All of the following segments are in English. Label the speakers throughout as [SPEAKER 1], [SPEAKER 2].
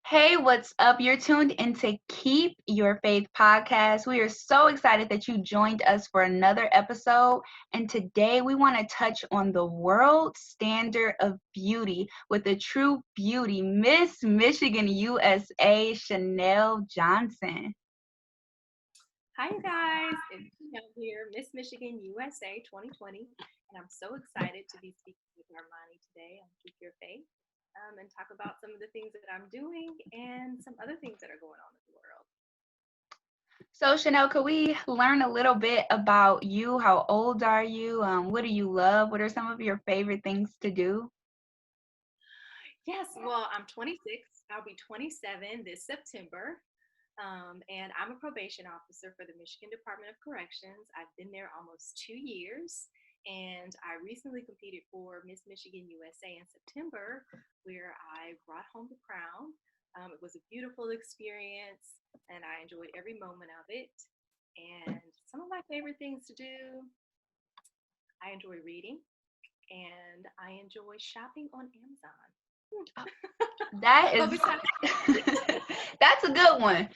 [SPEAKER 1] Hey, what's up? You're tuned into Keep Your Faith podcast. We are so excited that you joined us for another episode. And today we want to touch on the world standard of beauty with a true beauty, Miss Michigan USA, Chanel Johnson.
[SPEAKER 2] Hi, you guys. It's Chanel here, Miss Michigan USA 2020, and I'm so excited to be speaking with Armani today on Keep Your Faith and talk about some of the things that I'm doing and some other things that are going on in the world.
[SPEAKER 1] So, Chanel, could we learn a little bit about you? How old are you? What do you love? What are some of your favorite things to do?
[SPEAKER 2] Yes, well, I'm 26. I'll be 27 this September. And I'm a probation officer for the Michigan Department of Corrections. I've been there almost 2 years, and I recently competed for Miss Michigan USA in September, where I brought home the crown. It was a beautiful experience, and I enjoyed every moment of it. And some of my favorite things to do, I enjoy reading, and I enjoy shopping on Amazon.
[SPEAKER 1] That
[SPEAKER 2] But
[SPEAKER 1] is,
[SPEAKER 2] besides,
[SPEAKER 1] that's a good one.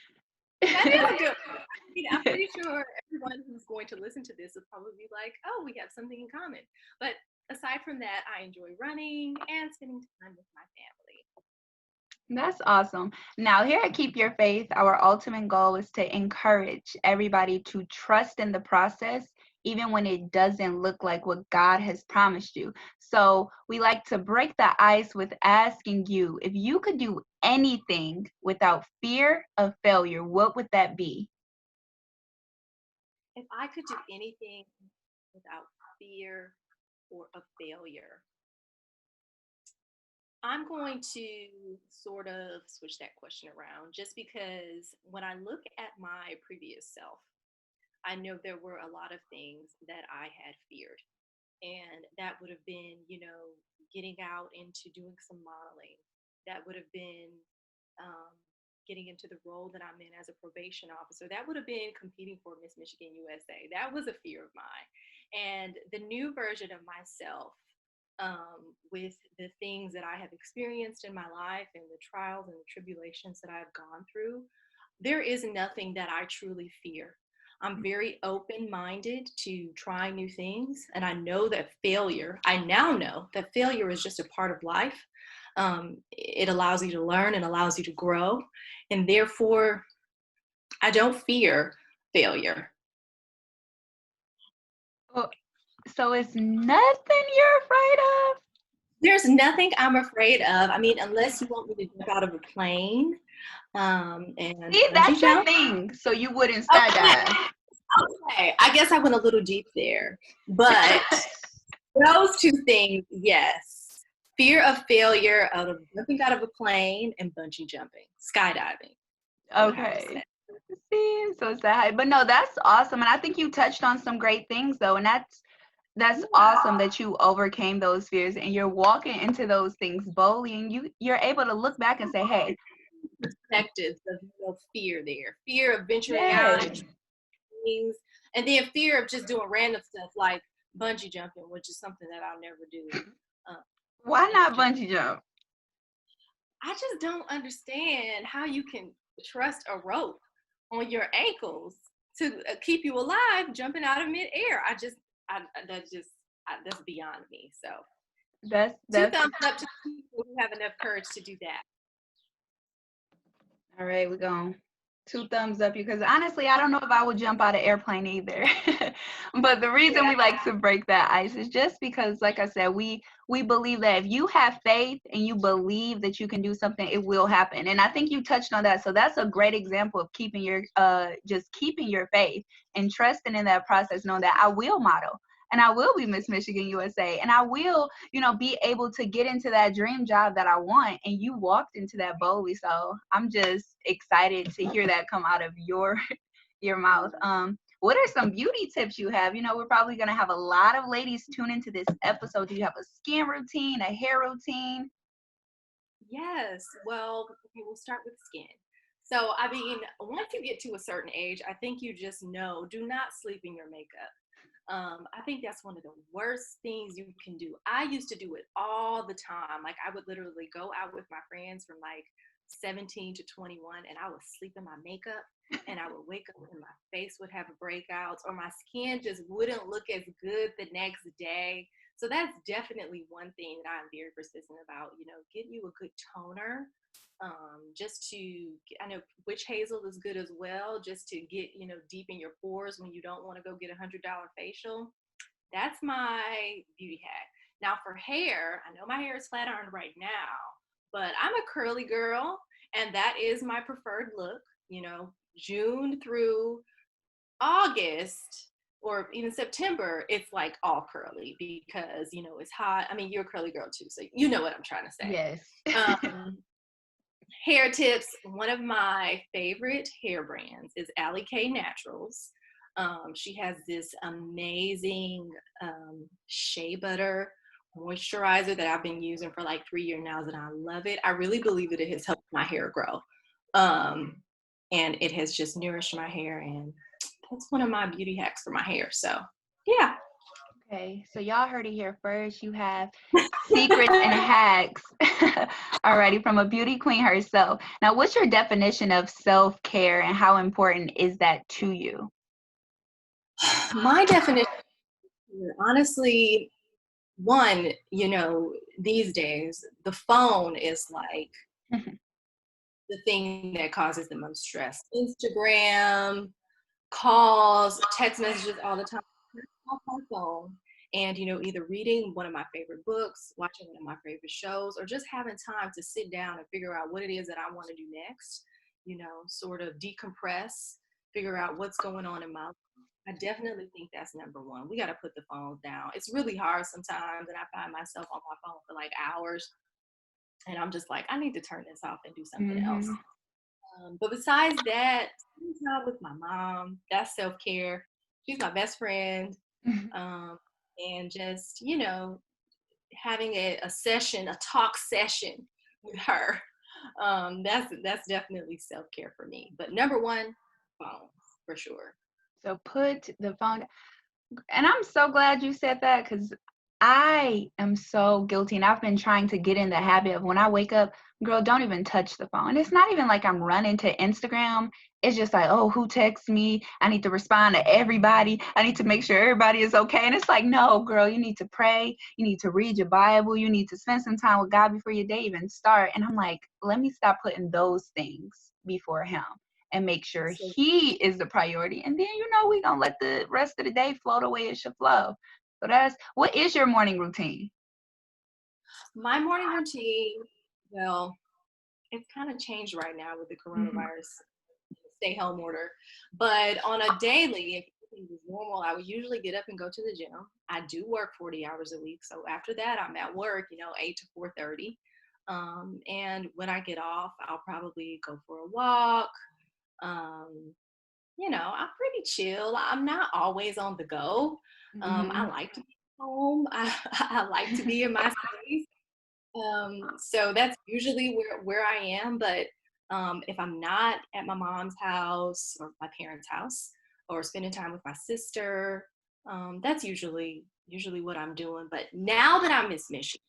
[SPEAKER 2] that is a good one. I mean, I'm pretty sure everyone who's going to listen to this will probably be like, oh, we have something in common. But aside from that, I enjoy running and spending time with my family.
[SPEAKER 1] That's awesome. Now, here at Keep Your Faith, our ultimate goal is to encourage everybody to trust in the process, even when it doesn't look like what God has promised you. So, we like to break the ice with asking you if you could do anything without fear of failure, what would that be?
[SPEAKER 2] If I could do anything without fear or of failure, I'm going to sort of switch that question around just because when I look at my previous self, I know there were a lot of things that I had feared. And that would have been, getting out into doing some modeling. That would have been um, getting into the role that I'm in as a probation officer. That would have been competing for Miss Michigan USA. That was a fear of mine. And the new version of myself, with the things that I have experienced in my life and the trials and the tribulations that I've gone through, there is nothing that I truly fear. I'm very open minded to trying new things. And I now know that failure is just a part of life. It allows you to learn and allows you to grow. And therefore, I don't fear failure.
[SPEAKER 1] Oh, so, it's nothing you're afraid of?
[SPEAKER 2] There's nothing I'm afraid of. I mean, unless you want me to jump out of a plane and
[SPEAKER 1] See,
[SPEAKER 2] bungee
[SPEAKER 1] that's your
[SPEAKER 2] jump.
[SPEAKER 1] thing. So, you wouldn't
[SPEAKER 2] Okay,
[SPEAKER 1] skydive.
[SPEAKER 2] okay. I guess I went a little deep there. But those two things, yes. Fear of failure, of jumping out of a plane, and bungee jumping, skydiving, I would have to say.
[SPEAKER 1] Okay. See, so sad. But no, that's awesome. And I think you touched on some great things though. And that's awesome that you overcame those fears and you're walking into those things boldly and you're able to look back and say, hey,
[SPEAKER 2] Perspectives of fear there. Fear of venturing out and
[SPEAKER 1] yes,
[SPEAKER 2] things, and then fear of just doing random stuff like bungee jumping, which is something that I'll never do uh,
[SPEAKER 1] why
[SPEAKER 2] in
[SPEAKER 1] not
[SPEAKER 2] general.
[SPEAKER 1] bungee jump?
[SPEAKER 2] I just don't understand how you can trust a rope on your ankles to keep you alive jumping out of midair. That's beyond me. So two
[SPEAKER 1] That's
[SPEAKER 2] thumbs up to people who have enough courage to do that.
[SPEAKER 1] all right, we're going two thumbs up because honestly, I don't know if I would jump out of airplane either. But the reason
[SPEAKER 2] Yeah.
[SPEAKER 1] we like to break that ice is just because, like I said, we believe that if you have faith and you believe that you can do something, it will happen. And I think you touched on that. So that's a great example of keeping your just keeping your faith and trusting in that process, knowing that I will model and I will be Miss Michigan USA and I will, be able to get into that dream job that I want. And you walked into that boldly. So I'm just excited to hear that come out of your mouth. What are some beauty tips you have? We're probably gonna have a lot of ladies tune into this episode. Do you have a skin routine, a hair routine?
[SPEAKER 2] Yes. Well, okay, we'll start with skin. So, I mean, once you get to a certain age, I think you just know do not sleep in your makeup. I think that's one of the worst things you can do. I used to do it all the time. Like, I would literally go out with my friends from like 17 to 21, and I would sleep in my makeup, and I would wake up and my face would have breakouts, or my skin just wouldn't look as good the next day. So that's definitely one thing that I'm very persistent about, getting you a good toner. Just to, I know witch hazel is good as well, just to get, deep in your pores when you don't want to go get $100 facial. That's my beauty hack. Now for hair, I know my hair is flat ironed right now, but I'm a curly girl, and that is my preferred look. June through August or even September, it's like all curly because, it's hot. I mean, you're a curly girl too, so you know what I'm trying to say.
[SPEAKER 1] Yes.
[SPEAKER 2] Hair tips. One of my favorite hair brands is Allie K Naturals. She has this amazing shea butter moisturizer that I've been using for like 3 years now, and I love it. I really believe that it has helped my hair grow. And it has just nourished my hair, and that's one of my beauty hacks for my hair. So yeah.
[SPEAKER 1] Okay, so y'all heard it here first. You have secrets and hacks already from a beauty queen herself. Now, what's your definition of self-care and how important is that to you?
[SPEAKER 2] My definition, honestly, one, these days, the phone is like the thing that causes the most stress. Instagram, calls, text messages all the time. Off my phone and, either reading one of my favorite books, watching one of my favorite shows, or just having time to sit down and figure out what it is that I want to do next, sort of decompress, figure out what's going on in my life. I definitely think that's number one. We got to put the phone down. It's really hard sometimes, and I find myself on my phone for like hours, and I'm just like, I need to turn this off and do something else. But besides that, spending time with my mom, that's self-care. She's my best friend. And just, having a talk session with her. That's definitely self-care for me. But number one, phone, for sure.
[SPEAKER 1] So put the phone, and I'm so glad you said that because I am so guilty, and I've been trying to get in the habit of when I wake up, girl, don't even touch the phone. It's not even like I'm running to Instagram. It's just like, oh, who texts me? I need to respond to everybody. I need to make sure everybody is okay. And it's like, no, girl, you need to pray. You need to read your Bible. You need to spend some time with God before your day even start. And I'm like, let me stop putting those things before him and make sure he is the priority. And then, we're going to let the rest of the day flow the way it should flow. So what is your morning routine?
[SPEAKER 2] My morning routine, well, it's kind of changed right now with the coronavirus stay home order. But on a daily, if everything was normal, I would usually get up and go to the gym. I do work 40 hours a week. So after that, I'm at work, 8 to 4:30. And when I get off, I'll probably go for a walk. I'm pretty chill. I'm not always on the go. I like to be home. I like to be in my space. So that's usually where I am. But if I'm not at my mom's house or my parents' house or spending time with my sister, that's usually what I'm doing. But now that I'm Miss Michigan,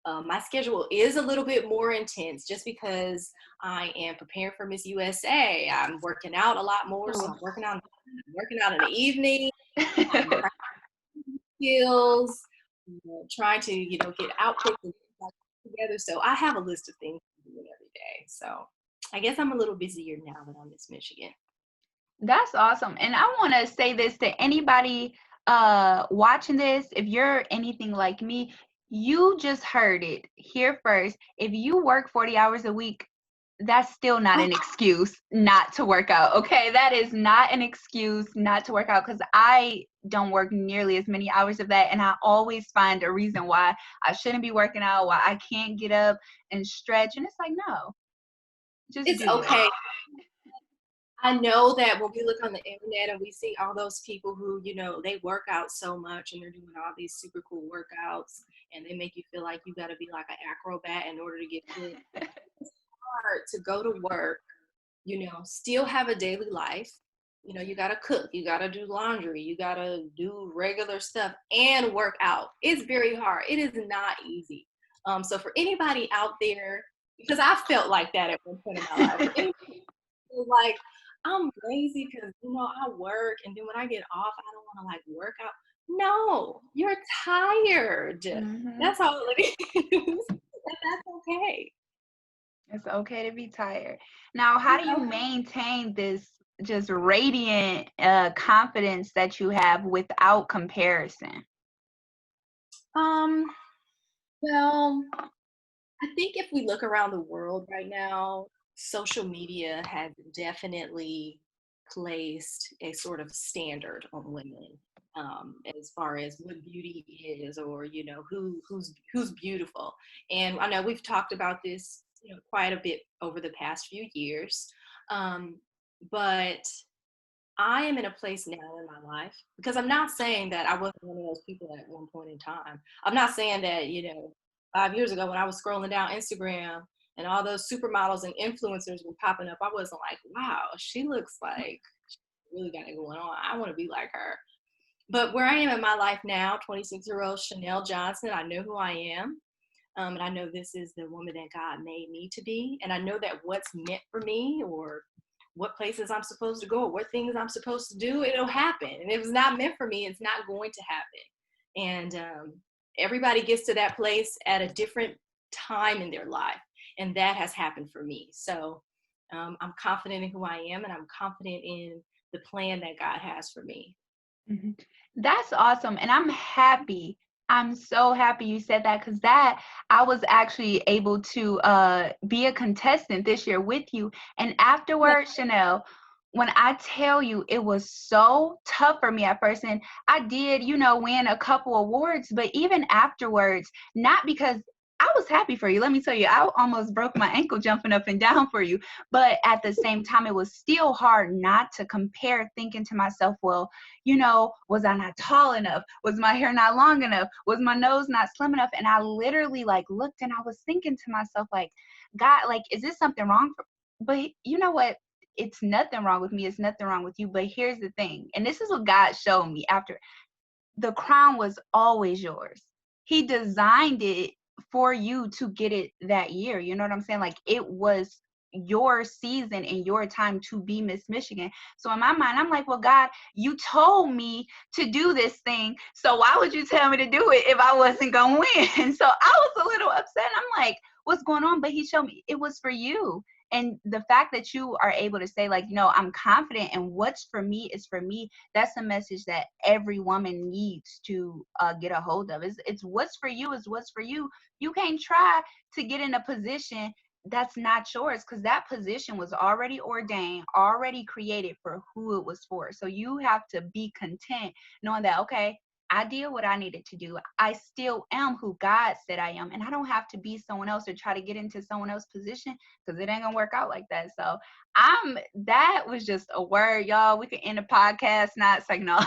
[SPEAKER 2] my schedule is a little bit more intense just because I am preparing for Miss USA. I'm working out a lot more, so I'm working out in the evening, skills, trying to get outfits and together. So I have a list of things to do every day. So I guess I'm a little busier now that I'm Miss Michigan.
[SPEAKER 1] That's awesome. And I want to say this to anybody watching this. If you're anything like me, you just heard it here first. If you work 40 hours a week, that's still not an excuse not to work out. Okay, that is not an excuse not to work out, because I don't work nearly as many hours of that, and I always find a reason why I shouldn't be working out, why I can't get up and stretch, and it's like, no, just
[SPEAKER 2] it's
[SPEAKER 1] do
[SPEAKER 2] okay.
[SPEAKER 1] it.
[SPEAKER 2] I know that when we look on the internet and we see all those people who, they work out so much and they're doing all these super cool workouts, and they make you feel like you got to be like an acrobat in order to get fit. It's hard to go to work, still have a daily life. You got to cook, you got to do laundry, you got to do regular stuff and work out. It's very hard. It is not easy. So for anybody out there, because I felt like that at one point in my life. Anybody feel like I'm lazy because I work, and then when I get off, I don't want to like work out. No, you're tired.
[SPEAKER 1] Mm-hmm.
[SPEAKER 2] That's all it is. And that's okay.
[SPEAKER 1] It's okay to be tired. Now, how do you maintain this just radiant confidence that you have without comparison?
[SPEAKER 2] Um, well, I think if we look around the world right now, social media has definitely placed a sort of standard on women, as far as what beauty is, or who's beautiful. And I know we've talked about this quite a bit over the past few years, but I am in a place now in my life, because I'm not saying that I wasn't one of those people at one point in time. I'm not saying that, 5 years ago when I was scrolling down Instagram and all those supermodels and influencers were popping up, I wasn't like, wow, she looks like she really got it going on. I want to be like her. But where I am in my life now, 26-year-old Chanel Johnson, I know who I am. And I know this is the woman that God made me to be. And I know that what's meant for me, or what places I'm supposed to go, or what things I'm supposed to do, it'll happen. And if it's not meant for me, it's not going to happen. And everybody gets to that place at a different time in their life. And that has happened for me. So I'm confident in who I am, and I'm confident in the plan that God has for me.
[SPEAKER 1] Mm-hmm. That's awesome. And I'm happy. I'm so happy you said that, because that I was actually able to be a contestant this year with you. And afterwards, Chanel, when I tell you it was so tough for me at first, and I did, win a couple awards, but even afterwards, not because I was happy for you. Let me tell you, I almost broke my ankle jumping up and down for you. But at the same time, it was still hard not to compare, thinking to myself, well, was I not tall enough? Was my hair not long enough? Was my nose not slim enough? And I literally like looked, and I was thinking to myself, like, God, like, is this something wrong? But you know what? It's nothing wrong with me. It's nothing wrong with you. But here's the thing. And this is what God showed me after. The crown was always yours. He designed it for you to get it that year. You know what I'm saying? Like, it was your season and your time to be Miss Michigan. So in my mind, I'm like, well, God, you told me to do this thing. So why would you tell me to do it if I wasn't going to win? So I was a little upset. I'm like, what's going on? But he showed me it was for you. And the fact that you are able to say, like, I'm confident, and what's for me is for me. That's a message that every woman needs to get a hold of. It's what's for you is what's for you. You can't try to get in a position that's not yours, because that position was already ordained, already created for who it was for. So you have to be content knowing that, okay, I did what I needed to do. I still am who God said I am. And I don't have to be someone else or try to get into someone else's position, because it ain't gonna work out like that. So that was just a word, y'all. We could end a podcast, not like no.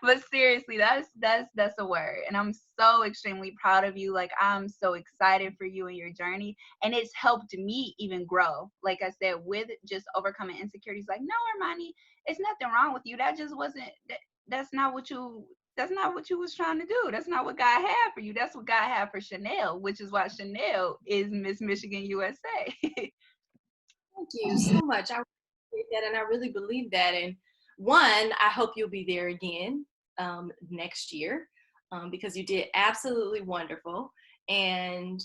[SPEAKER 1] But seriously, that's a word. And I'm so extremely proud of you. Like, I'm so excited for you and your journey. And it's helped me even grow. Like I said, with just overcoming insecurities. Like, no, Armani, it's nothing wrong with you. That just wasn't that's not what you was trying to do. That's not what God had for you. That's what God had for Chanel, which is why Chanel is Miss Michigan USA.
[SPEAKER 2] Thank you so much. I appreciate that, and I really believe that. And one, I hope you'll be there again next year, because you did absolutely wonderful. And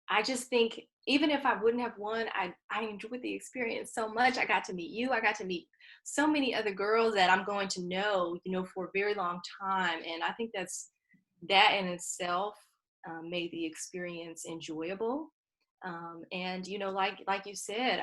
[SPEAKER 2] I just think, even if I wouldn't have won, I enjoyed the experience so much. I got to meet you. I got to meet so many other girls that I'm going to know, for a very long time. And I think that in itself made the experience enjoyable. And like you said,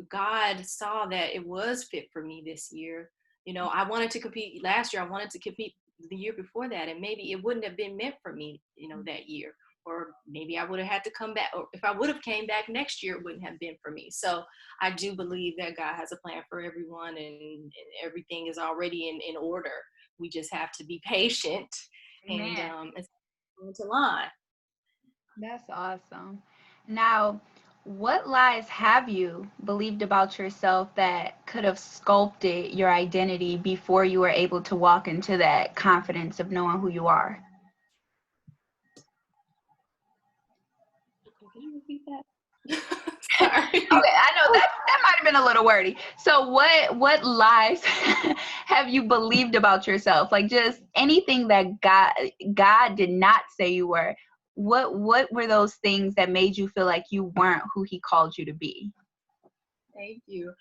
[SPEAKER 2] God saw that it was fit for me this year. I wanted to compete last year. I wanted to compete the year before that, and maybe it wouldn't have been meant for me, that year. Or maybe I would have had to come back, or if I would have came back next year, it wouldn't have been for me. So I do believe that God has a plan for everyone, and everything is already in order. We just have to be patient and it's going to line.
[SPEAKER 1] That's awesome. Now, what lies have you believed about yourself that could have sculpted your identity before you were able to walk into that confidence of knowing who you are?
[SPEAKER 2] Can you repeat that? Sorry.
[SPEAKER 1] Okay, I know that might have been a little wordy. So what lies have you believed about yourself? Like just anything that God did not say you were. What were those things that made you feel like you weren't who he called you to be?
[SPEAKER 2] Thank you.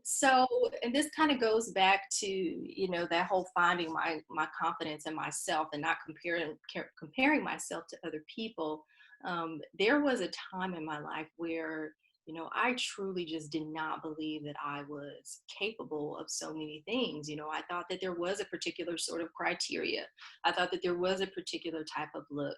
[SPEAKER 2] So, and this kind of goes back to, that whole finding my confidence in myself and not comparing myself to other people. There was a time in my life where, I truly just did not believe that I was capable of so many things. I thought that there was a particular sort of criteria. I thought that there was a particular type of look.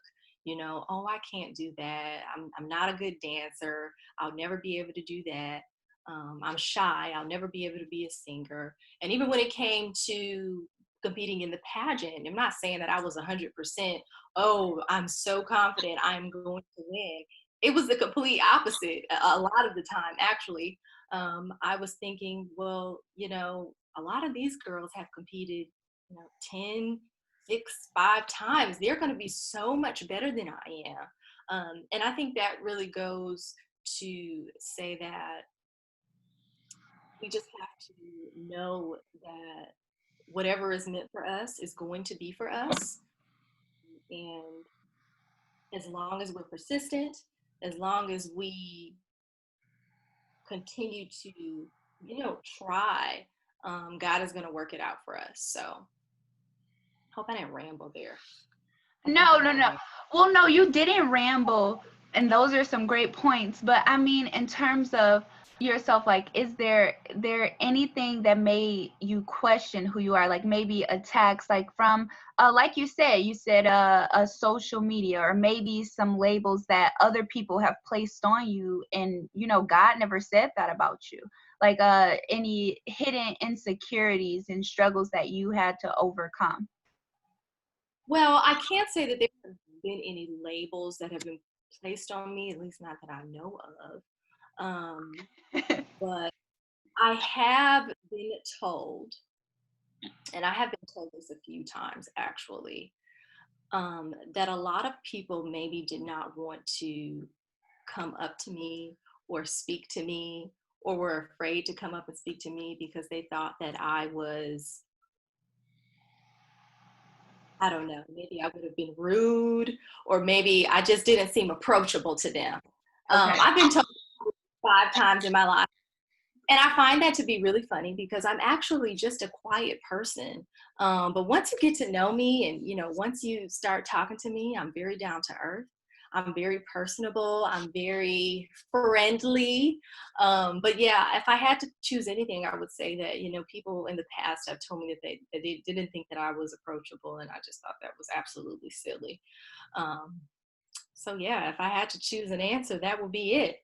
[SPEAKER 2] Oh, I can't do that. I'm not a good dancer. I'll never be able to do that. I'm shy. I'll never be able to be a singer. And even when it came to competing in the pageant, I'm not saying that I was 100%, oh, I'm so confident I'm going to win. It was the complete opposite a lot of the time, actually. I was thinking, well, a lot of these girls have competed, 10, 6, 5 times. They're going to be so much better than I am. And I think that really goes to say that we just have to know that whatever is meant for us is going to be for us. And as long as we're persistent, as long as we continue to, try, God is going to work it out for us. So, hope I didn't ramble there.
[SPEAKER 1] No, no, no. Well, no, you didn't ramble, and those are some great points. But I mean, in terms of yourself, like, is there anything that made you question who you are? Like maybe attacks, like from, like you said, a social media, or maybe some labels that other people have placed on you, and God never said that about you. Like, any hidden insecurities and struggles that you had to overcome.
[SPEAKER 2] Well, I can't say that there have been any labels that have been placed on me, at least not that I know of. Um, but I have been told, and I have been told this a few times actually, that a lot of people maybe did not want to come up to me or speak to me, or were afraid to come up and speak to me because they thought that I was, I don't know, maybe I would have been rude, or maybe I just didn't seem approachable to them.
[SPEAKER 1] Okay.
[SPEAKER 2] I've been told 5 times in my life. And I find that to be really funny because I'm actually just a quiet person. But once you get to know me and, once you start talking to me, I'm very down to earth. I'm very personable. I'm very friendly. But yeah, if I had to choose anything, I would say that, people in the past have told me that they didn't think that I was approachable. And I just thought that was absolutely silly. Um, so yeah, if I had to choose an answer, that would be it.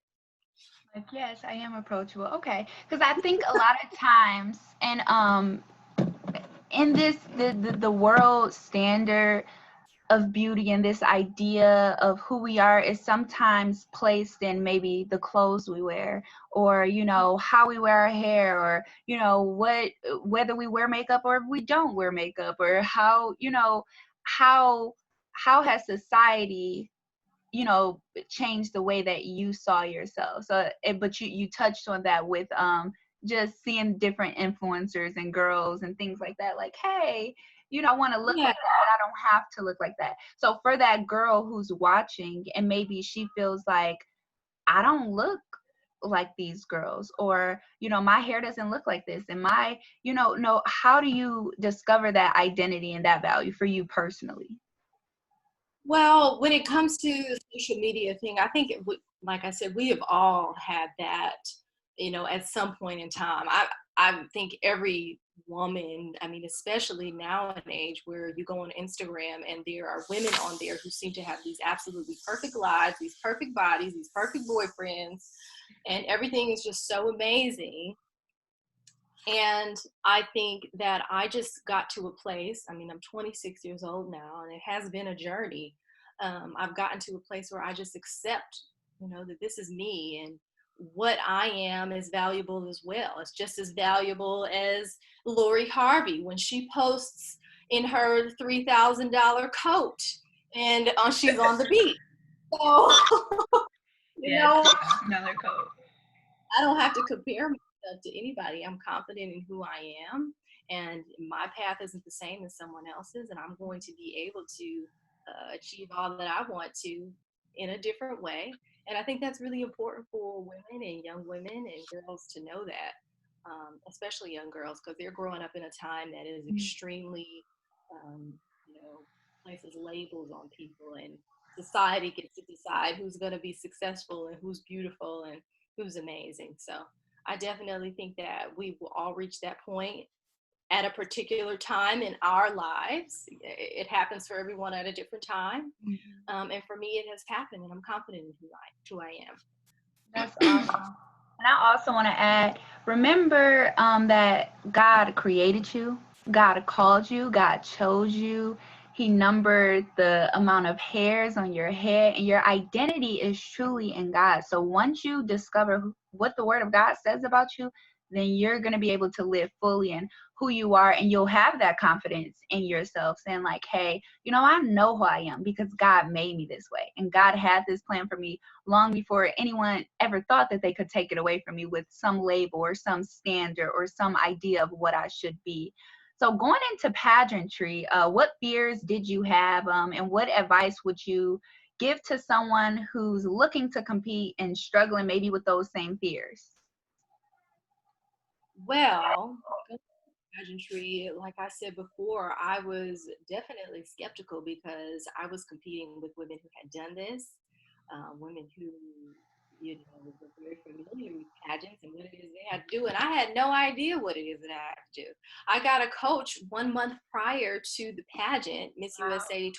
[SPEAKER 1] Like, yes, I am approachable. Okay, because I think a lot of times, and in this the world standard of beauty and this idea of who we are is sometimes placed in maybe the clothes we wear, or how we wear our hair, or what, whether we wear makeup or if we don't wear makeup, or how how has society change the way that you saw yourself. So but you touched on that with just seeing different influencers and girls and things like that, like, hey, I want to look
[SPEAKER 2] Yeah.
[SPEAKER 1] like that, but I don't have to look like that. So for that girl who's watching and maybe she feels like, I don't look like these girls, or my hair doesn't look like this, and my no, how do you discover that identity and that value for you personally?
[SPEAKER 2] Well, when it comes to the social media thing, I think, like I said, we have all had that, at some point in time. I think every woman, I mean, especially now in age where you go on Instagram and there are women on there who seem to have these absolutely perfect lives, these perfect bodies, these perfect boyfriends, and everything is just so amazing. And I think that I just got to a place, I mean, I'm 26 years old now, and it has been a journey. I've gotten to a place where I just accept, that this is me, and what I am is valuable as well. It's just as valuable as Lori Harvey when she posts in her $3,000 coat and she's on the beach. So, You
[SPEAKER 1] Yeah,
[SPEAKER 2] know,
[SPEAKER 1] another code.
[SPEAKER 2] I don't have to compare myself to anybody. I'm confident in who I am, and my path isn't the same as someone else's, and I'm going to be able to achieve all that I want to in a different way. And I think that's really important for women and young women and girls to know that, especially young girls, because they're growing up in a time that is extremely, um, you know, places labels on people, and society gets to decide who's going to be successful and who's beautiful and who's amazing. So I definitely think that we will all reach that point at a particular time in our lives. It happens for everyone at a different time. And for me, it has happened, and I'm confident in who I am.
[SPEAKER 1] That's awesome. And I also want to add, remember that God created you, God called you, God chose you. He numbered the amount of hairs on your head, and your identity is truly in God. So once you discover what the Word of God says about you, then you're going to be able to live fully in who you are, and you'll have that confidence in yourself, saying like, hey, I know who I am because God made me this way, and God had this plan for me long before anyone ever thought that they could take it away from me with some label or some standard or some idea of what I should be. So going into pageantry, what fears did you have, and what advice would you give to someone who's looking to compete and struggling maybe with those same fears?
[SPEAKER 2] Well, pageantry, like I said before, I was definitely skeptical because I was competing with women who had done this, women who, were very familiar with pageants and what it is they had to do. And I had no idea what it is that I had to do. I got a coach 1 month prior to the pageant, Miss USA,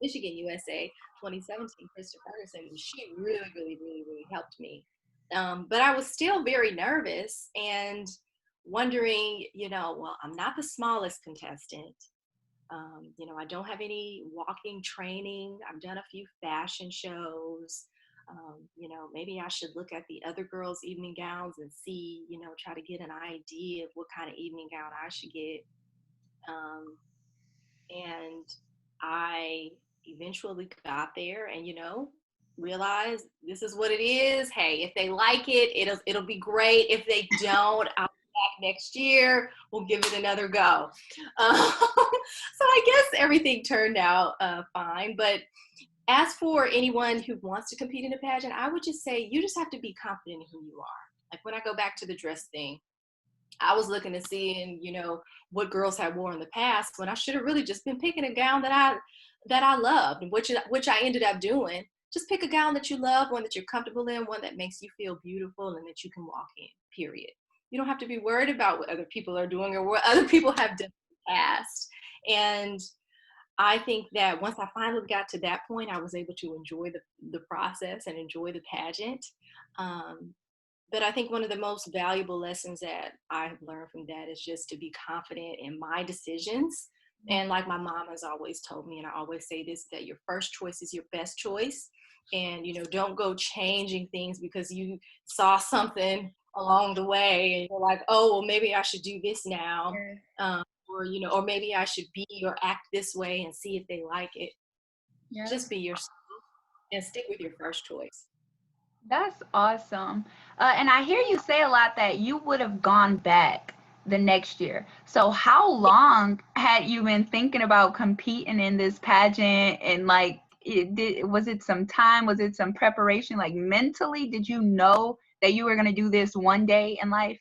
[SPEAKER 2] Michigan USA 2017, Krista Ferguson. She really, really, really, really helped me. But I was still very nervous and wondering, well, I'm not the smallest contestant. I don't have any walking training. I've done a few fashion shows. Maybe I should look at the other girls' evening gowns and see, try to get an idea of what kind of evening gown I should get. And I eventually got there and, realized this is what it is. Hey, if they like it, it'll be great. If they don't, I'll be back next year. We'll give it another go. So I guess everything turned out fine. But as for anyone who wants to compete in a pageant, I would just say you just have to be confident in who you are. Like when I go back to the dress thing, I was looking to see, and what girls had worn in the past, when I should have really just been picking a gown that I loved, which I ended up doing. Just pick a gown that you love, one that you're comfortable in, one that makes you feel beautiful and that you can walk in. Period. You don't have to be worried about what other people are doing or what other people have done in the past. And I think that once I finally got to that point, I was able to enjoy the process and enjoy the pageant. Um, but I think one of the most valuable lessons that I have learned from that is just to be confident in my decisions. And like my mom has always told me, and I always say this, that your first choice is your best choice. And, don't go changing things because you saw something along the way and you're like, oh, well, maybe I should do this now. Or maybe I should be or act this way and see if they like it.
[SPEAKER 1] Yeah.
[SPEAKER 2] Just be yourself and stick with your first choice.
[SPEAKER 1] That's awesome. And I hear you say a lot that you would have gone back the next year. So how long had you been thinking about competing in this pageant? And like, was it some time? Was it some preparation? Like mentally, did you know that you were going to do this one day in life?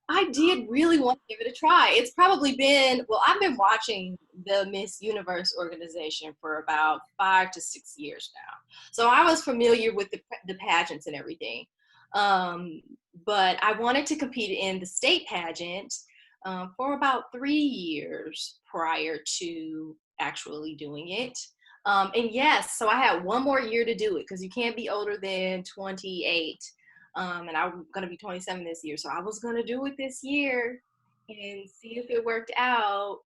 [SPEAKER 2] I did really want to give it a try. It's probably been, well, I've been watching the Miss Universe organization for about 5 to 6 years now. So I was familiar with the pageants and everything. Um, but I wanted to compete in the state pageant for about 3 years prior to actually doing it. And yes, so I had one more year to do it because you can't be older than 28. And I'm going to be 27 this year. So I was going to do it this year and see if it worked out,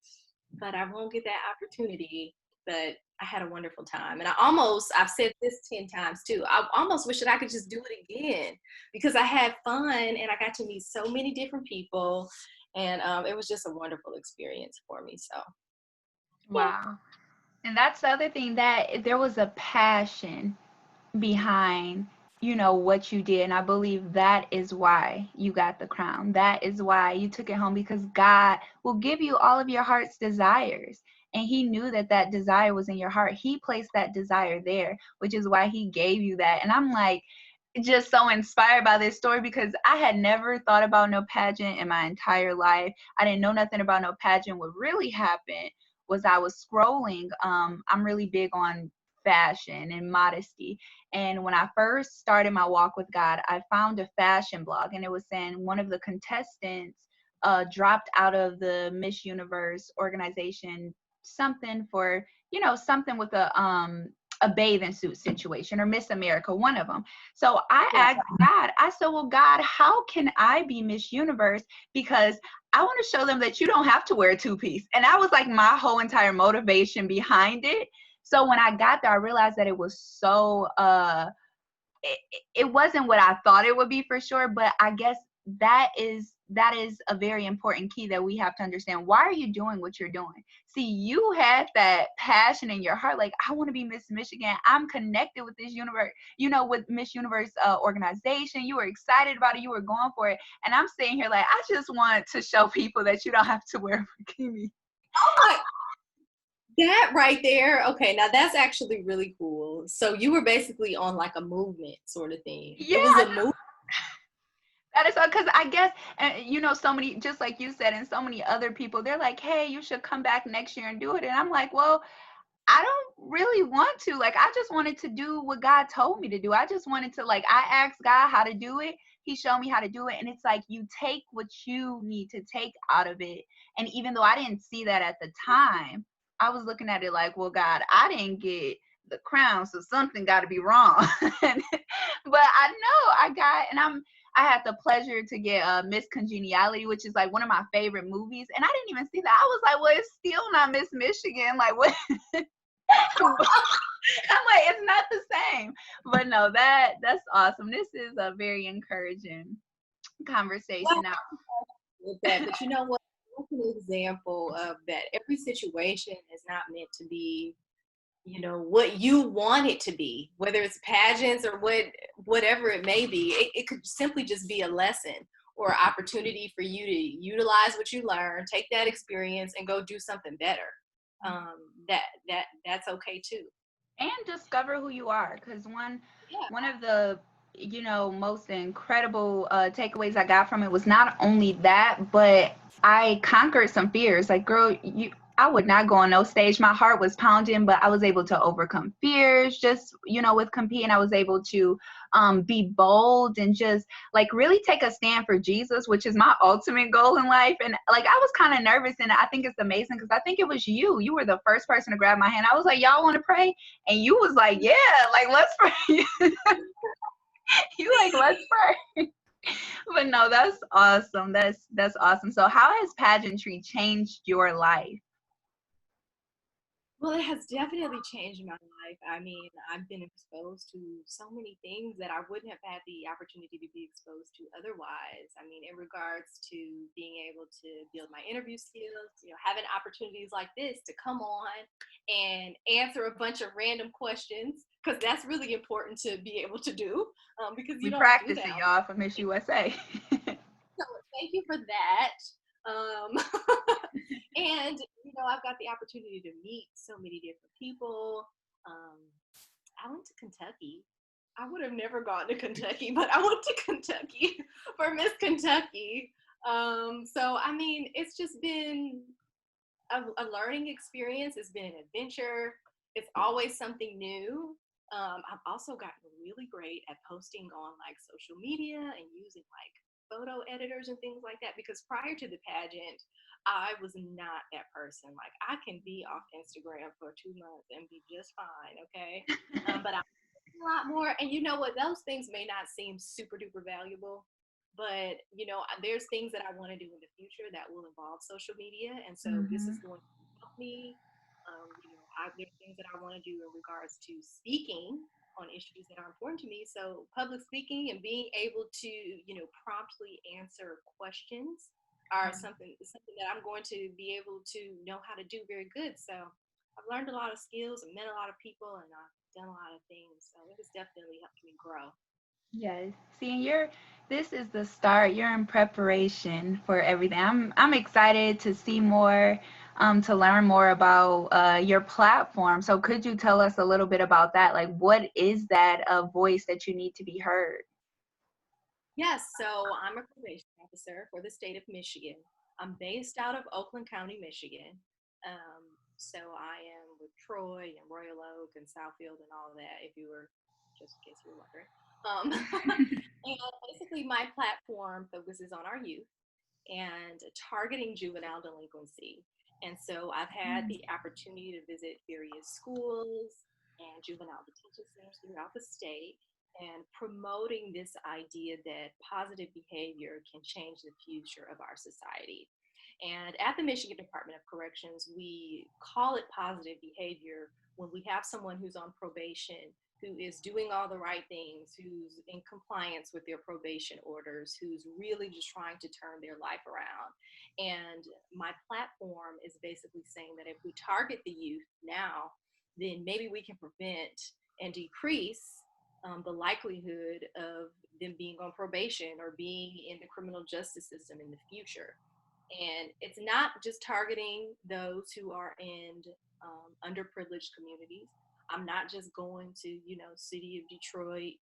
[SPEAKER 2] but I won't get that opportunity. But I had a wonderful time. And I've said this 10 times too, I almost wish that I could just do it again because I had fun and I got to meet so many different people. And it was just a wonderful experience for me. So, yeah.
[SPEAKER 1] Wow. And that's the other thing, that there was a passion behind what you did. And I believe that is why you got the crown. That is why you took it home, because God will give you all of your heart's desires. And he knew that that desire was in your heart. He placed that desire there, which is why he gave you that. And I'm like, just so inspired by this story, because I had never thought about no pageant in my entire life. I didn't know nothing about no pageant. What really happened was I was scrolling. I'm really big on fashion and modesty. And when I first started my walk with God, I found a fashion blog, and it was saying one of the contestants dropped out of the Miss Universe organization, something for, something with a bathing suit situation, or Miss America, one of them. So I
[SPEAKER 2] Yeah.
[SPEAKER 1] asked God, I said, well, God, how can I be Miss Universe? Because I want to show them that you don't have to wear a two-piece. And that was like my whole entire motivation behind it. So when I got there, I realized that it was so it wasn't what I thought it would be for sure, but I guess that is a very important key that we have to understand. Why are you doing what you're doing? See, you had that passion in your heart, like, I want to be Miss Michigan. I'm connected with this universe, with Miss Universe organization. You were excited about it. You were going for it. And I'm sitting here like, I just want to show people that you don't have to wear a bikini.
[SPEAKER 2] Oh my, that right there. Okay, now that's actually really cool. So you were basically on like a movement sort of thing.
[SPEAKER 1] Yeah,
[SPEAKER 2] It was a movement.
[SPEAKER 1] that is because I guess, and so many, just like you said, and so many other people, they're like, hey, you should come back next year and do it. And I'm like, well, I don't really want to. Like, I just wanted to do what God told me to do. I just wanted to, like, I asked God how to do it. He showed me how to do it. And it's like, you take what you need to take out of it. And even though I didn't see that at the time, I was looking at it like, well, God, I didn't get the crown, so something got to be wrong. But I know I got, and I had the pleasure to get Miss Congeniality, which is like one of my favorite movies. And I didn't even see that. I was like, well, it's still not Miss Michigan. Like, what? I'm like, it's not the same. But no, that's awesome. This is a very encouraging conversation now.
[SPEAKER 2] With that, but you know what? That's an example of that. Every situation is not meant to be, what you want it to be, whether it's pageants or whatever it may be. It could simply just be a lesson or opportunity for you to utilize what you learn, take that experience, and go do something better. That's okay too.
[SPEAKER 1] And discover who you are, because
[SPEAKER 2] Yeah.
[SPEAKER 1] one of the most incredible takeaways I got from it was not only that, but I conquered some fears. Like, girl, I would not go on no stage. My heart was pounding, but I was able to overcome fears just with competing. I was able to be bold and just like really take a stand for Jesus, which is my ultimate goal in life. And like, I was kind of nervous, and I think it's amazing because I think it was you were the first person to grab my hand. I was like, y'all want to pray? And you was like, yeah, like, let's pray. You like, let's pray. But no, that's awesome. That's awesome. So how has pageantry changed your life?
[SPEAKER 2] Well, it has definitely changed my life. I mean, I've been exposed to so many things that I wouldn't have had the opportunity to be exposed to otherwise. I mean, in regards to being able to build my interview skills, having opportunities like this to come on and answer a bunch of random questions, because that's really important to be able to do, because
[SPEAKER 1] We
[SPEAKER 2] you don't do
[SPEAKER 1] practicing,
[SPEAKER 2] that.
[SPEAKER 1] y'all, for Miss USA.
[SPEAKER 2] So thank you for that. Um, and I've got the opportunity to meet so many different people. Um, I went to Kentucky. I would have never gone to Kentucky, but I went to Kentucky for Miss Kentucky. So I mean, it's just been a learning experience. It's been an adventure. It's always something new. I've also gotten really great at posting on like social media and using like photo editors and things like that, because prior to the pageant, I was not that person. Like, I can be off Instagram for 2 months and be just fine, okay? But I a lot more, and you know what? Those things may not seem super duper valuable, but there's things that I want to do in the future that will involve social media, and so this is
[SPEAKER 1] Hmm.
[SPEAKER 2] going to help me. There's things that I want to do in regards to speaking on issues that are important to me. So public speaking and being able to, promptly answer questions are something that I'm going to be able to know how to do very good. So I've learned a lot of skills and met a lot of people, and I've done a lot of things. So it has definitely helped me grow.
[SPEAKER 1] Yes. See, and this is the start. You're in preparation for everything. I'm excited to see more, to learn more about your platform. So could you tell us a little bit about that? Like, what is that voice that you need to be heard?
[SPEAKER 2] Yes, so I'm a probation officer for the state of Michigan. I'm based out of Oakland County, Michigan. Um, so I am with Troy and Royal Oak and Southfield and all of that, if you were, just in case you were wondering. And basically, my platform focuses on our youth and targeting juvenile delinquency. And so I've had the opportunity to visit various schools and juvenile detention centers throughout the state and promoting this idea that positive behavior can change the future of our society. And at the Michigan Department of Corrections, we call it positive behavior when we have someone who's on probation who is doing all the right things, who's in compliance with their probation orders, who's really just trying to turn their life around. And my platform is basically saying that if we target the youth now, then maybe we can prevent and decrease the likelihood of them being on probation or being in the criminal justice system in the future. And it's not just targeting those who are in underprivileged communities. I'm not just going to, city of Detroit.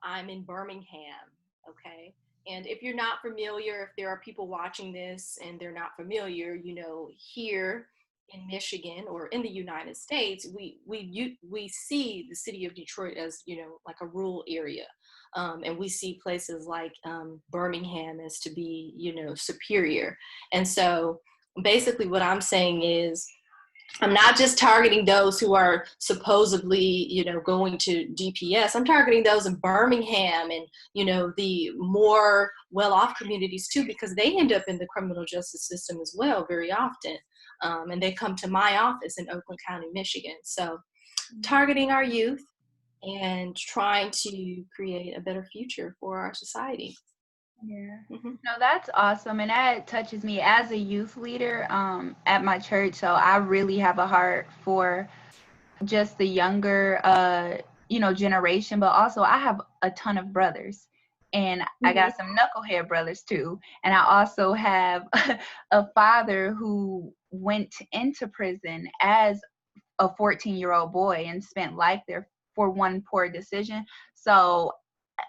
[SPEAKER 2] I'm in Birmingham, okay? And if you're not familiar, if there are people watching this and they're not familiar, here in Michigan or in the United States, we see the city of Detroit as, like a rural area. And we see places like Birmingham as to be, superior. And so basically what I'm saying is I'm not just targeting those who are supposedly, going to DPS. I'm targeting those in Birmingham and, the more well-off communities too, because they end up in the criminal justice system as well very often. And they come to my office in Oakland County, Michigan. So targeting our youth and trying to create a better future for our society.
[SPEAKER 1] Yeah.
[SPEAKER 2] Mm-hmm.
[SPEAKER 1] No, that's awesome. And that touches me as a youth leader at my church. So I really have a heart for just the younger generation, but also I have a ton of brothers. And I
[SPEAKER 2] Mm-hmm.
[SPEAKER 1] got some knucklehead brothers too. And I also have a father who went into prison as a 14-year-old boy and spent life there for one poor decision. So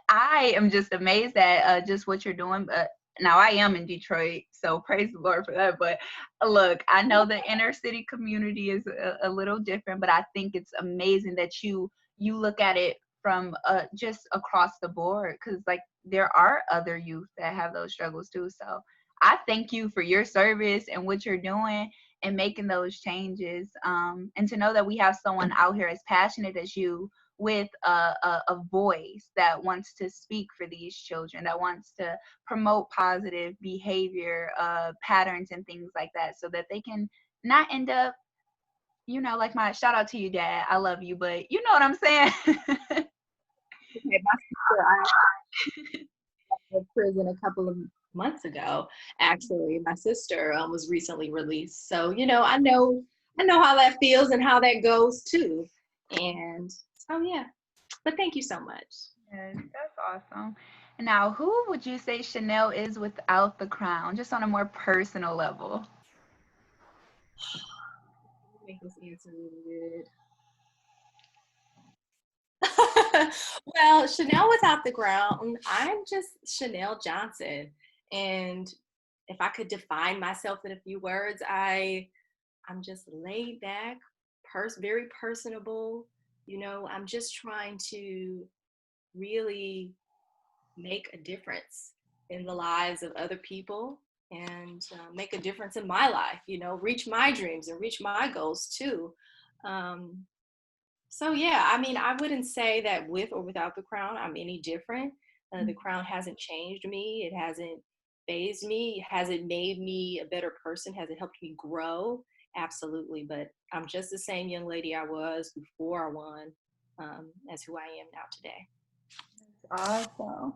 [SPEAKER 1] I am just amazed at just what you're doing. But now I am in Detroit, so praise the Lord for that. But look, I know the inner city community is a little different, but I think it's amazing that you look at it from just across the board, because like there are other youth that have those struggles too. So I thank you for your service and what you're doing and making those changes. And to know that we have someone out here as passionate as you with a voice that wants to speak for these children, that wants to promote positive behavior patterns and things like that, so that they can not end up, like my shout out to you, Dad. I love you, but you know what I'm saying.
[SPEAKER 2] Okay, my sister, I in prison a couple of months ago. Actually, my sister was recently released, so I know how that feels and how that goes too. And so yeah, but thank you so much.
[SPEAKER 1] Yes, that's awesome. Now, who would you say Chanel is without the crown, just on a more personal level?
[SPEAKER 2] Make this answer really good. Well, Chanel without the crown, I'm just Chanel Johnson, and if I could define myself in a few words, I'm just laid back, very personable. I'm just trying to really make a difference in the lives of other people and make a difference in my life, reach my dreams and reach my goals too. Um, so, yeah, I mean, I wouldn't say that with or without the crown, I'm any different. The crown hasn't changed me, it hasn't phased me, it hasn't made me a better person, has it helped me grow? Absolutely. But I'm just the same young lady I was before I won as who I am now today.
[SPEAKER 1] Awesome.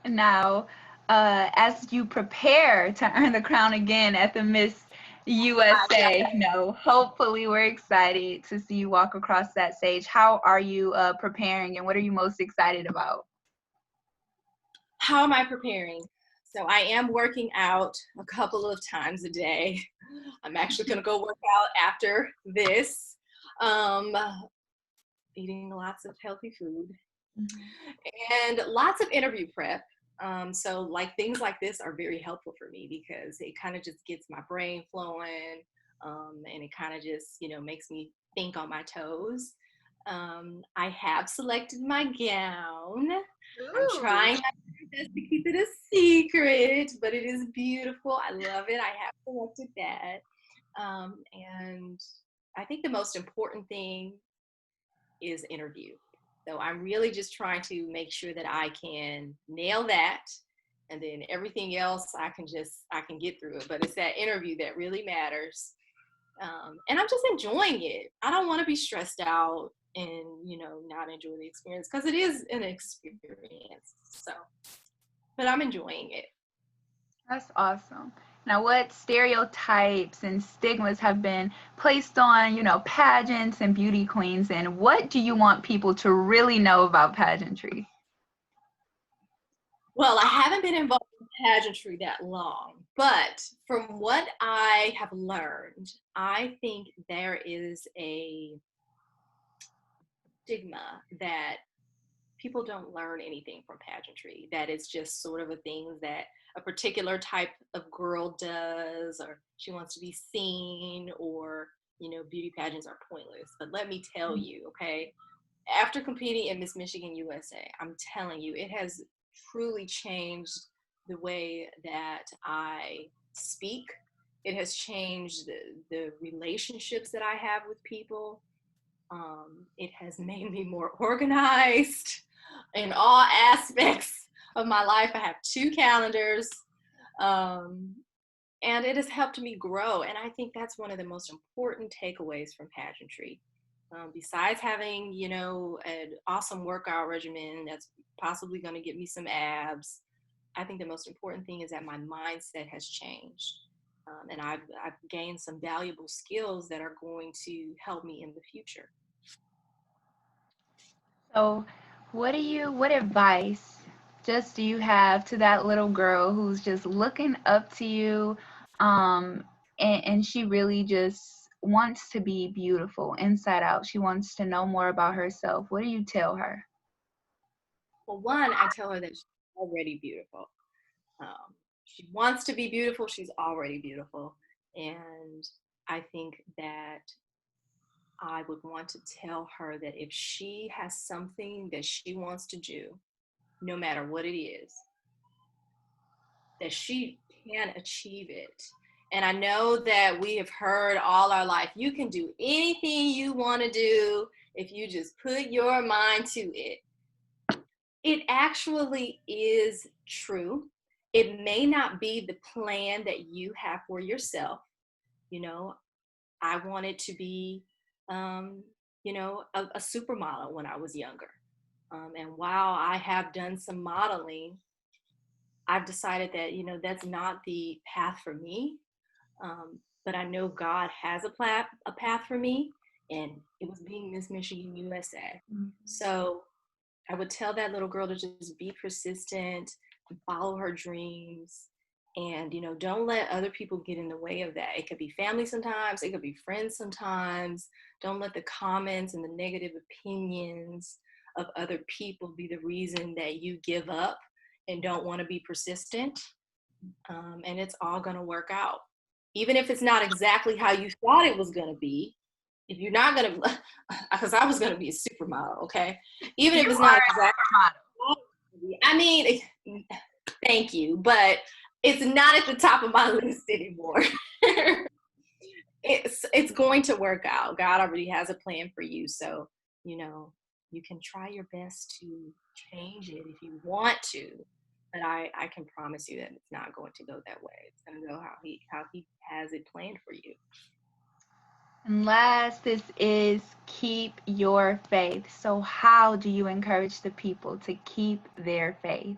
[SPEAKER 1] Now, as you prepare to earn the crown again at the Miss USA. No, hopefully we're excited to see you walk across that stage. How are you preparing, and what are you most excited about?
[SPEAKER 2] How am I preparing? So I am working out a couple of times a day. I'm actually going to go work out after this. Um, Eating lots of healthy food and lots of interview prep. So like things like this are very helpful for me because it kind of just gets my brain flowing, and it kind of just, makes me think on my toes. I have selected my gown. I'm
[SPEAKER 1] Ooh.
[SPEAKER 2] trying my best to keep it a secret, but it is beautiful. I love it. I have selected that. And I think the most important thing is interview. So I'm really just trying to make sure that I can nail that, and then everything else I can get through it. But it's that interview that really matters. And I'm just enjoying it. I don't want to be stressed out and not enjoy the experience because it is an experience. So, but I'm enjoying it.
[SPEAKER 1] That's awesome. Now, what stereotypes and stigmas have been placed on, pageants and beauty queens, and what do you want people to really know about pageantry?
[SPEAKER 2] Well, I haven't been involved in pageantry that long, but from what I have learned, I think there is a stigma that people don't learn anything from pageantry, that it's just sort of a thing that a particular type of girl does, or she wants to be seen, or beauty pageants are pointless. But let me tell you, okay, after competing in Miss Michigan USA, I'm telling you, it has truly changed the way that I speak. It has changed the relationships that I have with people. It has made me more organized in all aspects of my life. I have two calendars, um, and it has helped me grow. And I think that's one of the most important takeaways from pageantry. Besides having, an awesome workout regimen that's possibly going to get me some abs, I think the most important thing is that my mindset has changed. And I've gained some valuable skills that are going to help me in the future.
[SPEAKER 1] So, what advice just do you have to that little girl who's just looking up to you, um, and she really just wants to be beautiful inside out? She wants to know more about herself. What do you tell her?
[SPEAKER 2] Well, one, I tell her that she's already beautiful. She wants to be beautiful, she's already beautiful. And I think that I would want to tell her that if she has something that she wants to do, no matter what it is, that she can achieve it. And I know that we have heard all our life, you can do anything you want to do if you just put your mind to it. It actually is true. It may not be the plan that you have for yourself. You know, I wanted to be, um, a supermodel when I was younger. And while I have done some modeling, I've decided that, that's not the path for me. But I know God has a path for me, and it was being Miss Michigan USA. So I would tell that little girl to just be persistent and follow her dreams. And, don't let other people get in the way of that. It could be family sometimes, it could be friends sometimes. Don't let the comments and the negative opinions of other people be the reason that you give up and don't want to be persistent. And it's all going to work out. Even if it's not exactly how you thought it was going to be, if you're not going to, because I was going to be a supermodel, okay? Even if
[SPEAKER 1] You
[SPEAKER 2] it's
[SPEAKER 1] are
[SPEAKER 2] not
[SPEAKER 1] a
[SPEAKER 2] exactly, I mean, thank you, but it's not at the top of my list anymore. It's going to work out. God already has a plan for you, so you can try your best to change it if you want to. But I can promise you that it's not going to go that way. It's going to go how he has it planned for you.
[SPEAKER 1] And last, this is keep your faith. So, how do you encourage the people to keep their faith?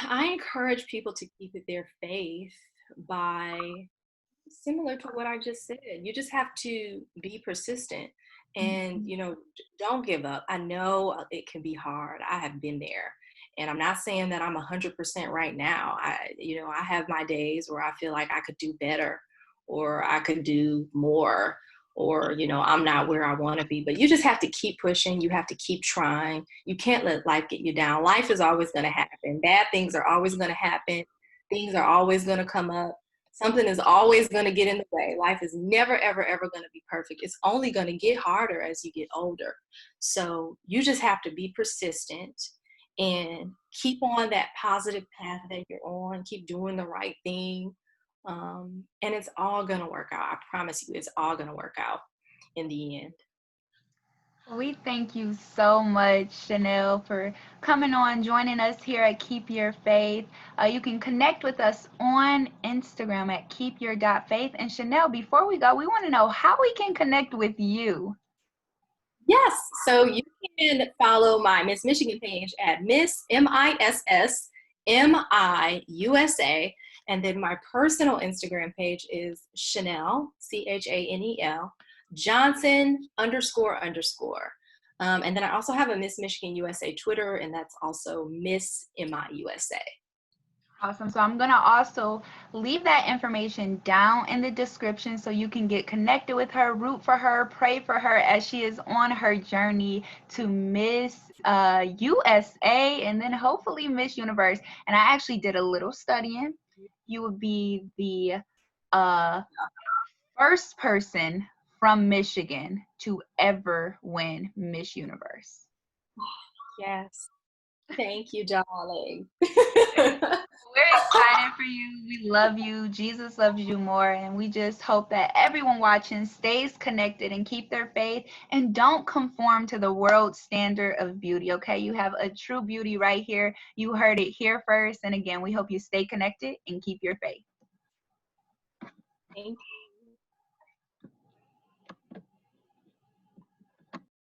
[SPEAKER 2] I encourage people to keep it their faith by similar to what I just said. You just have to be persistent and,
[SPEAKER 1] Mhm.
[SPEAKER 2] don't give up. I know it can be hard. I have been there. And I'm not saying that I'm 100% right now. I have my days where I feel like I could do better or I could do more or, I'm not where I want to be. But you just have to keep pushing. You have to keep trying. You can't let life get you down. Life is always going to happen. Bad things are always going to happen. Things are always going to come up. Something is always going to get in the way. Life is never, ever, ever going to be perfect. It's only going to get harder as you get older. So you just have to be persistent and keep on that positive path that you're on. Keep doing the right thing. And it's all going to work out. I promise you, it's all going to work out in the end.
[SPEAKER 1] We thank you so much, Chanel, for coming on, joining us here at Keep Your Faith. You can connect with us on Instagram at keepyour.faith. And Chanel, before we go, we want to know how we can connect with you.
[SPEAKER 2] Yes. So you can follow my Miss Michigan page at Miss MISSMIUSA. And then my personal Instagram page is Chanel, CHANEL, Johnson __. And then I also have a Miss Michigan USA Twitter, and that's also Miss MIUSA.
[SPEAKER 1] Awesome. So I'm going to also leave that information down in the description so you can get connected with her, root for her, pray for her as she is on her journey to Miss USA and then hopefully Miss Universe. And I actually did a little studying. You would be the uh, first person from Michigan to ever win Miss Universe.
[SPEAKER 2] Yes. Thank you, darling.
[SPEAKER 1] We're excited for you. We love you. Jesus loves you more. And we just hope that everyone watching stays connected and keep their faith and don't conform to the world standard of beauty. Okay. You have a true beauty right here. You heard it here first. And again, we hope you stay connected and keep your faith.
[SPEAKER 2] Thank you.